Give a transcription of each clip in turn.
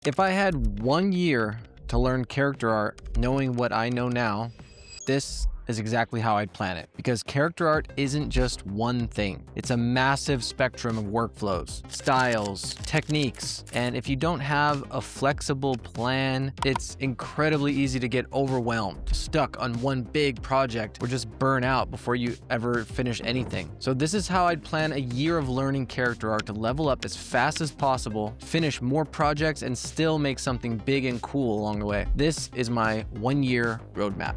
If I had 1 year to learn character art, knowing what I know now, this is exactly how I'd plan it. Because character art isn't just one thing. It's a massive spectrum of workflows, styles, techniques. And if you don't have a flexible plan, it's incredibly easy to get overwhelmed, stuck on one big project, or just burn out before you ever finish anything. So this is how I'd plan a year of learning character art to level up as fast as possible, finish more projects, and still make something big and cool along the way. This is my 1 year roadmap.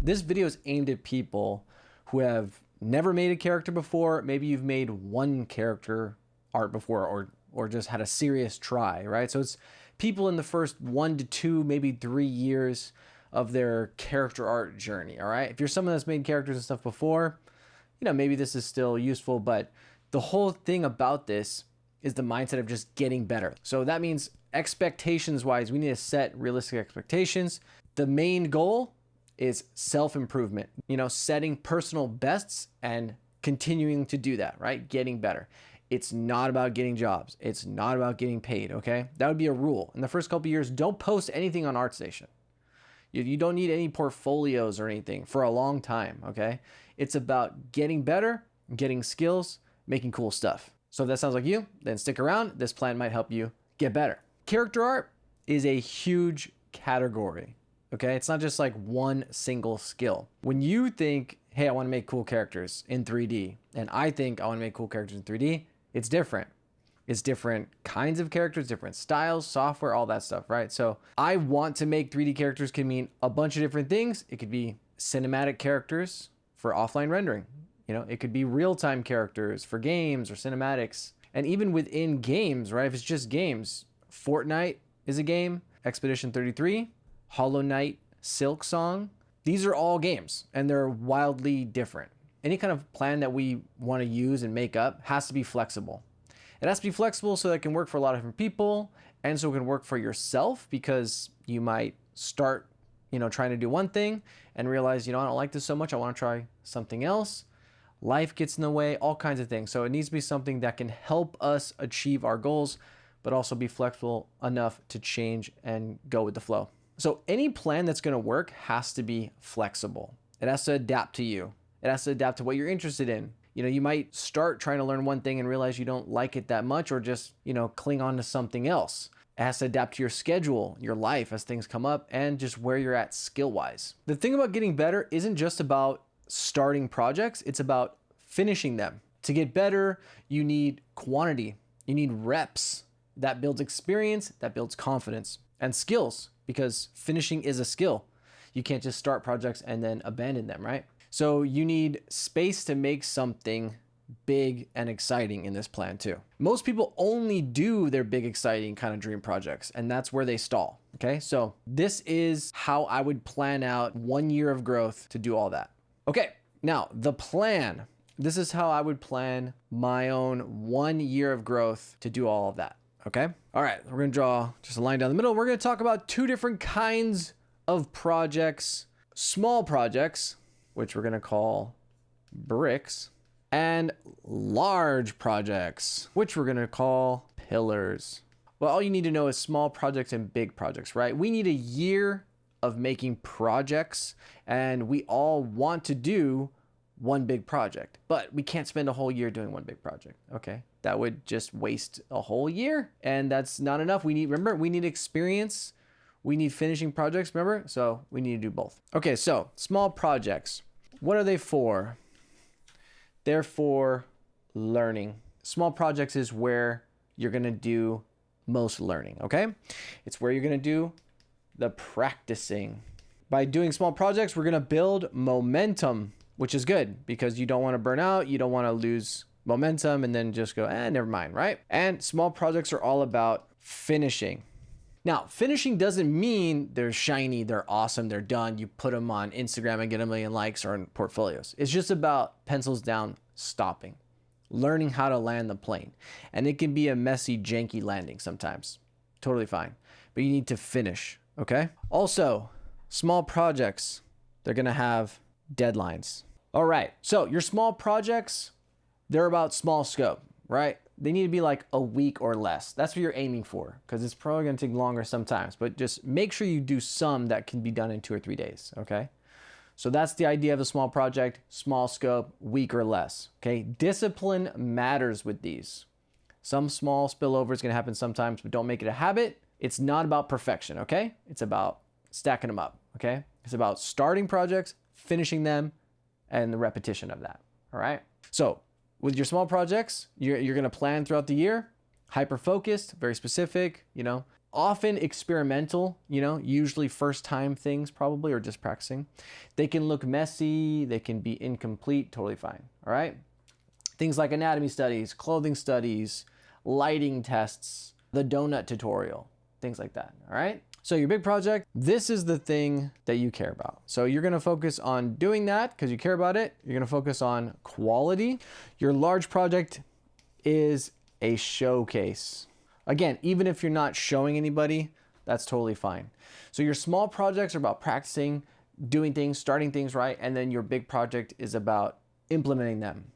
This video is aimed at people who have never made a character before. Maybe you've made one character art before or just had a serious try, right? So it's people in the first 1 to 2, maybe 3 years of their character art journey, all right? If you're someone that's made characters and stuff before, maybe this is still useful, but the whole thing about this is the mindset of just getting better. So that means expectations-wise, we need to set realistic expectations. The main goal is self-improvement, setting personal bests and continuing to do that, right? Getting better. It's not about getting jobs. It's not about getting paid, okay? That would be a rule. In the first couple of years, don't post anything on ArtStation. You don't need any portfolios or anything for a long time, okay? It's about getting better, getting skills, making cool stuff. So if that sounds like you, then stick around. This plan might help you get better. Character art is a huge category. Okay, it's not just like one single skill. When you think, hey, I want to make cool characters in 3D, and I think I want to make cool characters in 3D, it's different. It's different kinds of characters, different styles, software, all that stuff, right? So I want to make 3D characters can mean a bunch of different things. It could be cinematic characters for offline rendering. It could be real-time characters for games or cinematics. And even within games, right? If it's just games, Fortnite is a game, Expedition 33, Hollow Knight, Silksong. These are all games and they're wildly different. Any kind of plan that we want to use and make up has to be flexible. It has to be flexible so that it can work for a lot of different people and so it can work for yourself, because you might start, trying to do one thing and realize, I don't like this so much. I want to try something else. Life gets in the way, all kinds of things. So it needs to be something that can help us achieve our goals, but also be flexible enough to change and go with the flow. So any plan that's going to work has to be flexible. It has to adapt to you. It has to adapt to what you're interested in. You might start trying to learn one thing and realize you don't like it that much, or just, cling on to something else. It has to adapt to your schedule, your life as things come up, and just where you're at skill-wise. The thing about getting better isn't just about starting projects, it's about finishing them. To get better, you need quantity. You need reps. That builds experience, that builds confidence, and skills, because finishing is a skill. You can't just start projects and then abandon them, right? So you need space to make something big and exciting in this plan too. Most people only do their big, exciting kind of dream projects, and that's where they stall, okay? So this is how I would plan out 1 year of growth to do all that. Okay, now the plan. This is how I would plan my own 1 year of growth to do all of that. Okay. All right. We're going to draw just a line down the middle. We're going to talk about 2 different kinds of projects: small projects, which we're going to call bricks, and large projects, which we're going to call pillars. Well, all you need to know is small projects and big projects, right? We need a year of making projects, and we all want to do one big project, but we can't spend a whole year doing one big project. Okay. That would just waste a whole year, and that's not enough. We need experience. We need finishing projects, remember? So we need to do both. Okay. So small projects, what are they for? They're for learning. Small projects is where you're going to do most learning. Okay. It's where you're going to do the practicing. By doing small projects, we're going to build momentum, which is good because you don't want to burn out. You don't want to lose momentum and then just go, never mind, right? And small projects are all about finishing. Now, finishing doesn't mean they're shiny, they're awesome, they're done. You put them on Instagram and get 1 million likes or in portfolios. It's just about pencils down, stopping, learning how to land the plane. And it can be a messy, janky landing sometimes. Totally fine. But you need to finish, okay? Also, small projects, they're gonna have deadlines. All right, so your small projects, they're about small scope, right? they need to be like a week or less. That's what you're aiming for, because it's probably going to take longer sometimes, but just make sure you do some that can be done in 2 or 3 days, okay? So that's the idea of a small project, small scope, week or less, okay? Discipline matters with these. Some small spillover is going to happen sometimes, but don't make it a habit. It's not about perfection, okay? It's about stacking them up, okay? It's about starting projects, finishing them, and the repetition of that, all right? So with your small projects, you're going to plan throughout the year, hyper-focused, very specific, often experimental, usually first-time things probably, or just practicing. They can look messy, they can be incomplete, totally fine, all right? Things like anatomy studies, clothing studies, lighting tests, the donut tutorial, things like that, all right? So your big project, this is the thing that you care about. So you're gonna focus on doing that because you care about it. You're gonna focus on quality. Your large project is a showcase. Again, even if you're not showing anybody, that's totally fine. So your small projects are about practicing, doing things, starting things right, and then your big project is about implementing them.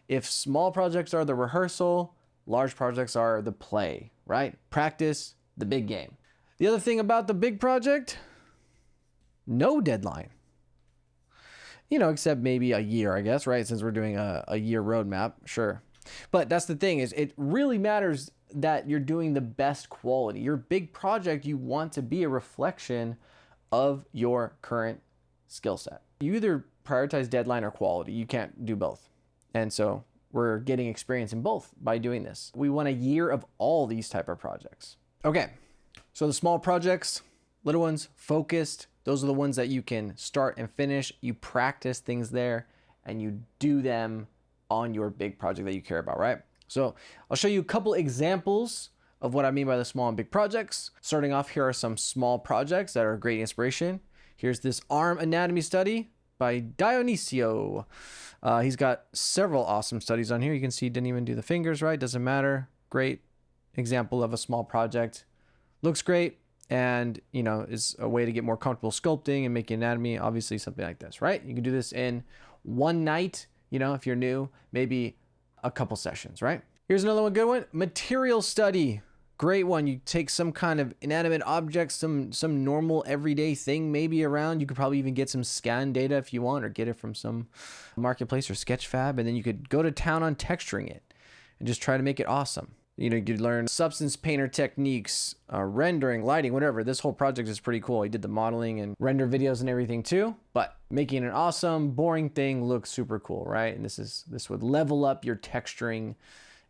If small projects are the rehearsal, large projects are the play, right? Practice the big game. The other thing about the big project, no deadline. Except maybe a year, I guess, right? Since we're doing a year roadmap, sure. But that's the thing, is it really matters that you're doing the best quality. Your big project, you want to be a reflection of your current skill set. You either prioritize deadline or quality. You can't do both. And so we're getting experience in both by doing this. We want a year of all these type of projects. Okay. So the small projects, little ones, focused, those are the ones that you can start and finish. You practice things there and you do them on your big project that you care about, right? So I'll show you a couple examples of what I mean by the small and big projects. Starting off, here are some small projects that are great inspiration. Here's this arm anatomy study by Dionisio. He's got several awesome studies on here. You can see he didn't even do the fingers right, doesn't matter. Great example of a small project. Looks great, and is a way to get more comfortable sculpting and making anatomy, obviously something like this, right? You can do this in one night, if you're new, maybe a couple sessions, right? Here's another one, good one, material study. Great one. You take some kind of inanimate object, some normal everyday thing maybe around. You could probably even get some scan data if you want, or get it from some marketplace or Sketchfab, and then you could go to town on texturing it and just try to make it awesome. You could learn substance painter techniques, rendering, lighting, whatever. This whole project is pretty cool. He did the modeling and render videos and everything too, but making an awesome, boring thing look super cool, right? And this would level up your texturing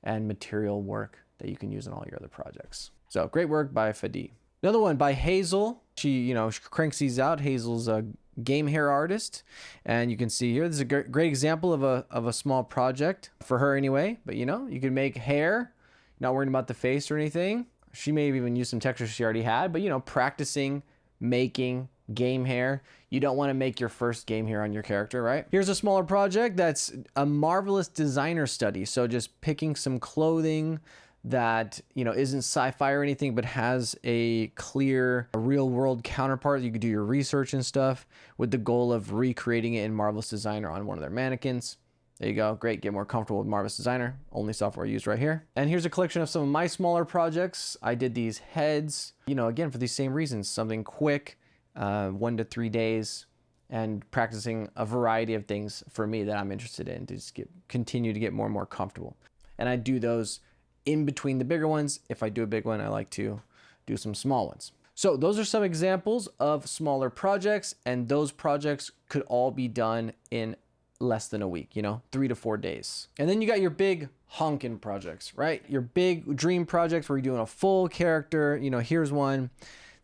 and material work that you can use in all your other projects. So great work by Fadi. Another one by Hazel. She cranks these out. Hazel's a game hair artist, and you can see here, this is a great example of a small project for her anyway. But you can make hair, not worrying about the face or anything. She may have even used some textures she already had, but practicing making game hair. You don't want to make your first game hair on your character, right? Here's a smaller project that's a marvelous designer study. So just picking some clothing that isn't sci-fi or anything, but has a clear real world counterpart. You could do your research and stuff with the goal of recreating it in Marvelous Designer on one of their mannequins. There you go. Great. Get more comfortable with Marvelous Designer. Only software used right here. And here's a collection of some of my smaller projects. I did these heads, again, for these same reasons. Something quick, 1 to 3 days, and practicing a variety of things for me that I'm interested in to just continue to get more and more comfortable. And I do those in between the bigger ones. If I do a big one, I like to do some small ones. So those are some examples of smaller projects, and those projects could all be done in less than a week, 3 to 4 days. And then you got your big honkin' projects, right? Your big dream projects where you're doing a full character. Here's one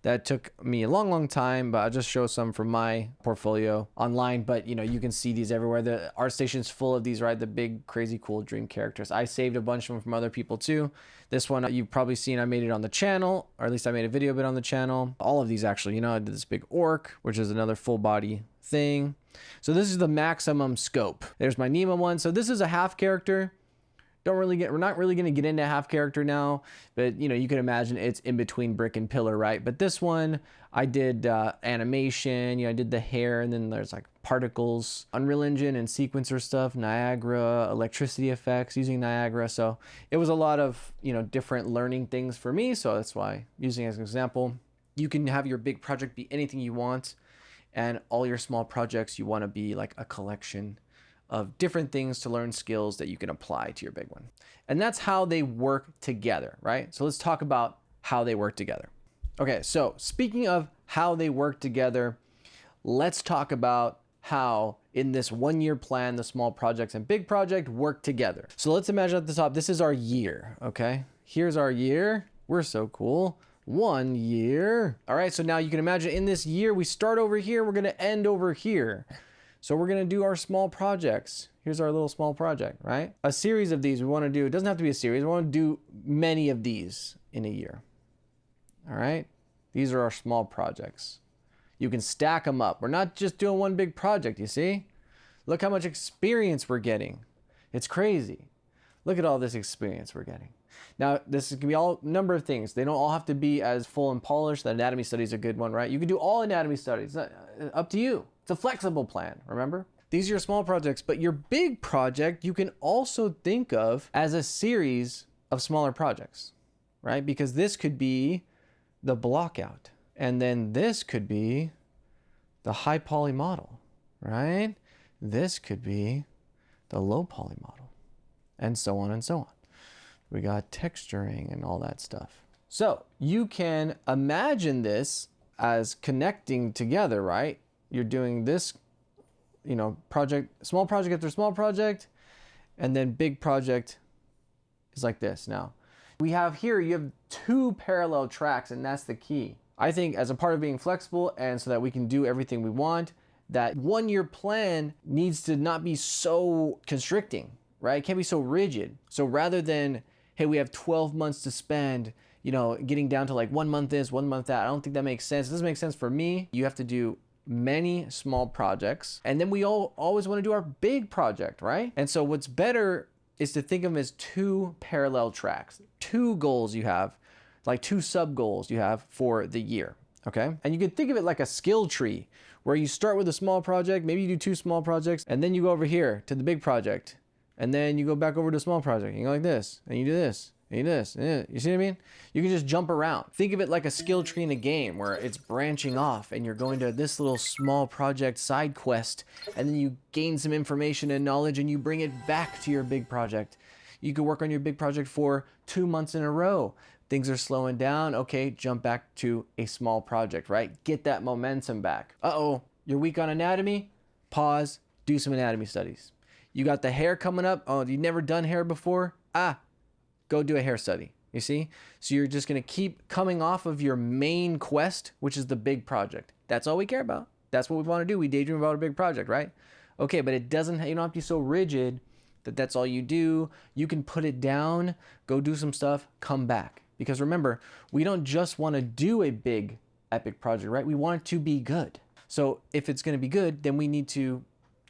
that took me a long time, but I'll just show some from my portfolio online. But you can see these everywhere. The ArtStation's full of these, right? The big, crazy, cool dream characters. I saved a bunch of them from other people too. This one you've probably seen, I made it on the channel, or at least I made a video of it on the channel. All of these actually, I did this big orc, which is another full body thing. So this is the maximum scope. There's my Nemo one. So this is a half character. We're not really going to get into half character now, but you can imagine it's in between brick and pillar, right? But this one, I did animation, I did the hair, and then there's like particles, Unreal Engine and sequencer stuff, Niagara, electricity effects, using Niagara. So it was a lot of, different learning things for me. So that's why using it as an example. You can have your big project be anything you want, and all your small projects, you want to be like a collection of different things to learn skills that you can apply to your big one. And that's how they work together, right? So let's talk about how they work together. Okay, so speaking of how they work together, let's talk about how in this 1 year plan, the small projects and big project work together. So let's imagine at the top, this is our year, okay? Here's our year. We're so cool. 1 year. All right, so now you can imagine in this year, we start over here, we're gonna end over here. So we're gonna do our small projects. Here's our little small project, right? A series of these we wanna do, it doesn't have to be a series, we wanna do many of these in a year. All right, these are our small projects. You can stack them up. We're not just doing one big project, you see? Look how much experience we're getting. It's crazy. Look at all this experience we're getting. Now, this can be all number of things. They don't all have to be as full and polished. The anatomy study is a good one, right? You can do all anatomy studies, up to you. It's a flexible plan, remember? These are your small projects, but your big project, you can also think of as a series of smaller projects, right? Because this could be the block out. And then this could be the high poly model, right? This could be the low poly model, and so on and so on. We got texturing and all that stuff. So you can imagine this as connecting together, right? You're doing this, project, small project after small project, and then big project is like this. Now, you have 2 parallel tracks, and that's the key. I think as a part of being flexible and so that we can do everything we want, that 1 year plan needs to not be so constricting, right? It can't be so rigid. So rather than, hey, we have 12 months to spend, getting down to like 1 month this, 1 month that, I don't think that makes sense. It doesn't make sense for me. You have to do many small projects, and then we always want to do our big project, right? And so what's better is to think of them as 2 parallel tracks, 2 goals you have, like 2 sub goals you have for the year, okay? And you can think of it like a skill tree where you start with a small project, maybe you do 2 small projects, and then you go over here to the big project, and then you go back over to a small project, and you go like this, and you do this, and you do this, and you see what I mean? You can just jump around. Think of it like a skill tree in a game where it's branching off, and you're going to this little small project side quest, and then you gain some information and knowledge, and you bring it back to your big project. You could work on your big project for 2 months in a row. Things are slowing down. Okay, jump back to a small project, right? Get that momentum back. Uh-oh, you're weak on anatomy? Pause, do some anatomy studies. You got the hair coming up. Oh, you've never done hair before? Go do a hair study, you see? So you're just gonna keep coming off of your main quest, which is the big project. That's all we care about. That's what we wanna do. We daydream about a big project, right? Okay, but you don't have to be so rigid that that's all you do. You can put it down, go do some stuff, come back. Because remember, we don't just want to do a big epic project, right? We want it to be good. So if it's going to be good, then we need to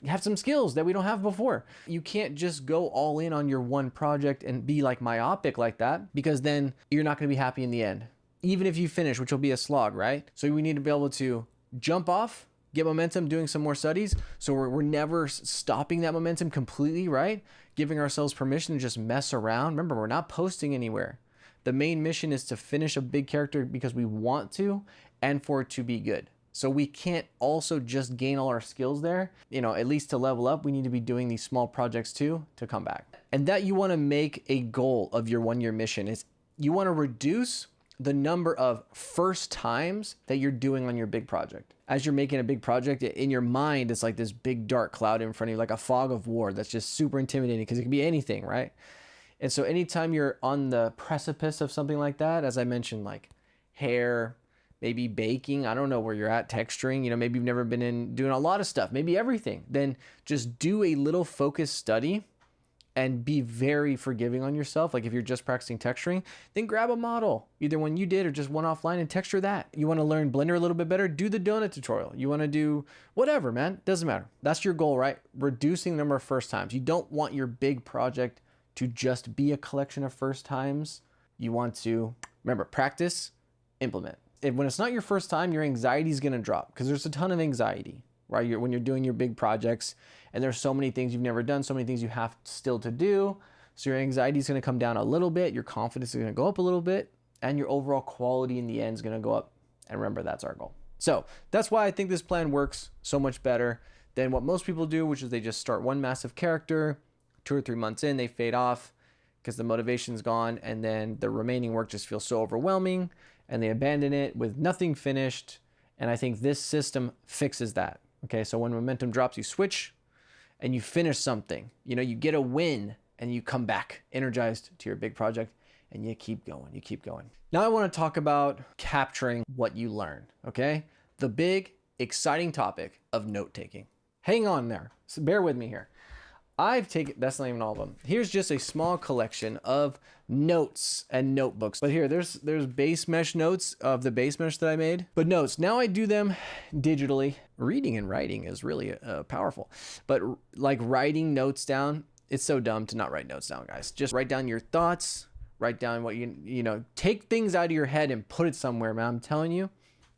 have some skills that we don't have before. You can't just go all in on your one project and be like myopic like that, because then you're not going to be happy in the end. Even if you finish, which will be a slog, right? So we need to be able to jump off, get momentum, doing some more studies. So we're never stopping that momentum completely, right? Giving ourselves permission to just mess around. Remember, we're not posting anywhere. The main mission is to finish a big character because we want to and for it to be good. So we can't also just gain all our skills there. At least to level up, we need to be doing these small projects too to come back. And that you want to make a goal of your 1 year mission is you want to reduce the number of first times that you're doing on your big project. As you're making a big project, in your mind, it's like this big dark cloud in front of you, like a fog of war that's just super intimidating because it can be anything, right? And so anytime you're on the precipice of something like that, as I mentioned, like hair, maybe baking, I don't know where you're at, texturing, maybe you've never been in doing a lot of stuff, maybe everything, then just do a little focused study and be very forgiving on yourself. Like if you're just practicing texturing, then grab a model, either one you did or just one offline, and texture that. You want to learn Blender a little bit better, do the donut tutorial. You want to do whatever, man, doesn't matter. That's your goal, right? Reducing the number of first times. You don't want your big project to just be a collection of first times. You want to, remember, practice, implement. When it's not your first time, your anxiety is going to drop because there's a ton of anxiety. right? When you're doing your big projects and there's so many things you've never done, so many things you have still to do. So your anxiety is going to come down a little bit, your confidence is going to go up a little bit, and your overall quality in the end is going to go up. And remember, that's our goal. So that's why I think this plan works so much better than what most people do, which is they just start one massive character, 2 or 3 months in, they fade off because the motivation's gone, and then the remaining work just feels so overwhelming, and they abandon it with nothing finished. And I think this system fixes that. Okay, so when momentum drops, you switch and you finish something. You know, you get a win and you come back energized to your big project and you keep going, you keep going. Now I want to talk about capturing what you learn, okay? The big, exciting topic of note-taking. Hang on there, so bear with me here. I've taken, that's not even all of them. Here's just a small collection of notes and notebooks. But here, there's base mesh notes of the base mesh that I made. But notes, now I do them digitally. Reading and writing is really powerful. But like writing notes down, it's so dumb to not write notes down, guys. Just write down your thoughts, write down what you know, take things out of your head and put it somewhere, man, I'm telling you.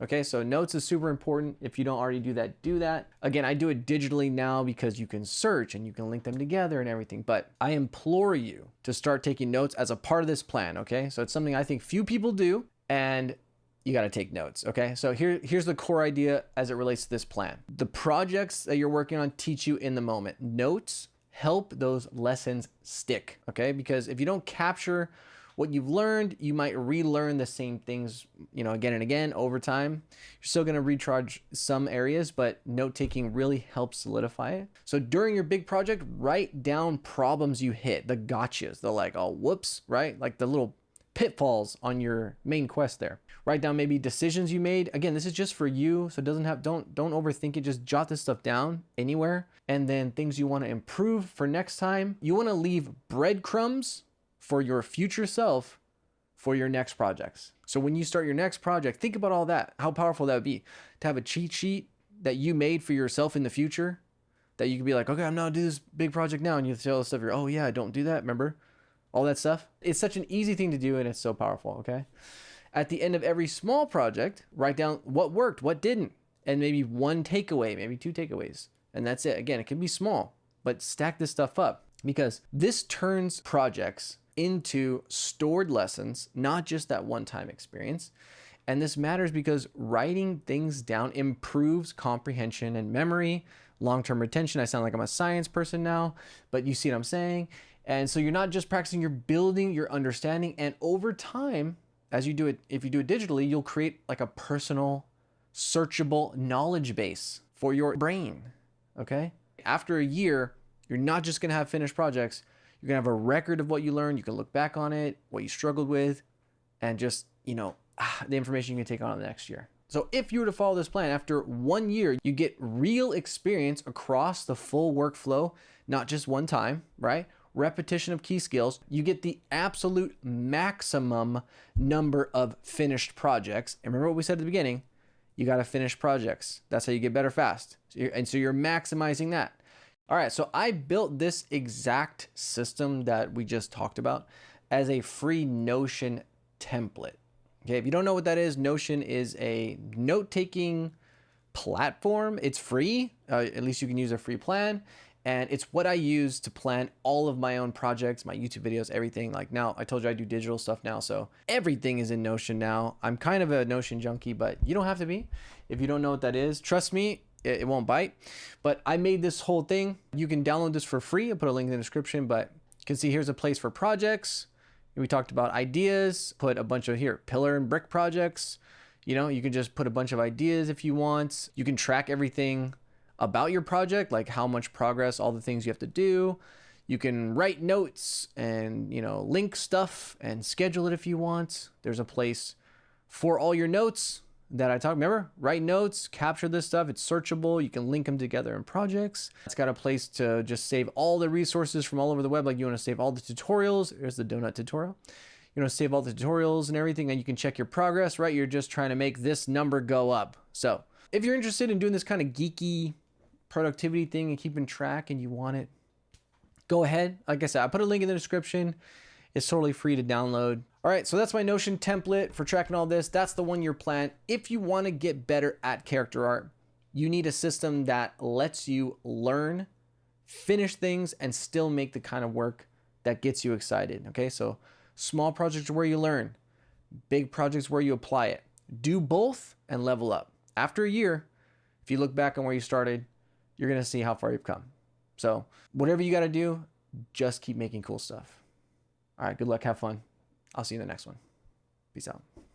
Okay, so notes is super important. If you don't already do that, do that. Again, I do it digitally now because you can search and you can link them together and everything, but I implore you to start taking notes as a part of this plan, okay? So it's something I think few people do, and you gotta take notes, okay? So here's the core idea as it relates to this plan. The projects that you're working on teach you in the moment. Notes help those lessons stick, okay? Because if you don't capture what you've learned, you might relearn the same things, you know, again and again over time. You're still going to recharge some areas, but note-taking really helps solidify it. So during your big project, write down problems you hit, the gotchas, the like, oh, whoops, right? Like the little pitfalls on your main quest there. Write down maybe decisions you made. Again, this is just for you, so it doesn't have, don't overthink it. Just jot this stuff down anywhere. And then things you want to improve for next time. You want to leave breadcrumbs for your future self for your next projects. So when you start your next project, think about all that, how powerful that would be to have a cheat sheet that you made for yourself in the future that you could be like, okay, I'm not doing this big project now. And you tell the stuff, you're, oh yeah, don't do that. Remember all that stuff? It's such an easy thing to do and it's so powerful, okay? At the end of every small project, write down what worked, what didn't, and maybe one takeaway, maybe 2 takeaways. And that's it. Again, it can be small, but stack this stuff up because this turns projects into stored lessons, not just that one-time experience. And this matters because writing things down improves comprehension and memory, long-term retention. I sound like I'm a science person now, but you see what I'm saying? And so you're not just practicing, you're building your understanding. And over time, as you do it, if you do it digitally, you'll create like a personal, searchable knowledge base for your brain, okay? After a year, you're not just gonna have finished projects, you're gonna have a record of what you learned. You can look back on it, what you struggled with, and just, you know, the information you can take on the next year. So if you were to follow this plan, after 1 year, you get real experience across the full workflow, not just one time, right? Repetition of key skills. You get the absolute maximum number of finished projects. And remember what we said at the beginning, you gotta finish projects. That's how you get better fast. So you're maximizing that. All right, so I built this exact system that we just talked about as a free Notion template. Okay, if you don't know what that is, Notion is a note-taking platform. It's free, at least you can use a free plan. And it's what I use to plan all of my own projects, my YouTube videos, everything. Like now, I told you I do digital stuff now, so everything is in Notion now. I'm kind of a Notion junkie, but you don't have to be. If you don't know what that is, trust me, it won't bite. But I made this whole thing. You can download this for free. I'll put a link in the description, but you can see here's a place for projects. We talked about ideas, put a bunch of here, pillar and brick projects. You know, you can just put a bunch of ideas if you want. You can track everything about your project, like how much progress, all the things you have to do. You can write notes and, you know, link stuff and schedule it if you want. There's a place for all your notes that I talked, remember, write notes, capture this stuff. It's searchable. You can link them together in projects. It's got a place to just save all the resources from all over the web. Like you want to save all the tutorials. Here's the donut tutorial. You want to save all the tutorials and everything, and you can check your progress, right? You're just trying to make this number go up. So if you're interested in doing this kind of geeky productivity thing and keeping track and you want it, go ahead. Like I said, I put a link in the description. It's totally free to download. All right, so that's my Notion template for tracking all this. That's the 1 year plan. If you want to get better at character art, You need a system that lets you learn, finish things, and still make the kind of work that gets you excited. Okay, so small projects are where you learn, big projects where you apply it. Do both and level up. After a year, if you look back on where you started, you're going to see how far you've come. So whatever you got to do, just keep making cool stuff. All right, good luck, have fun. I'll see you in the next one. Peace out.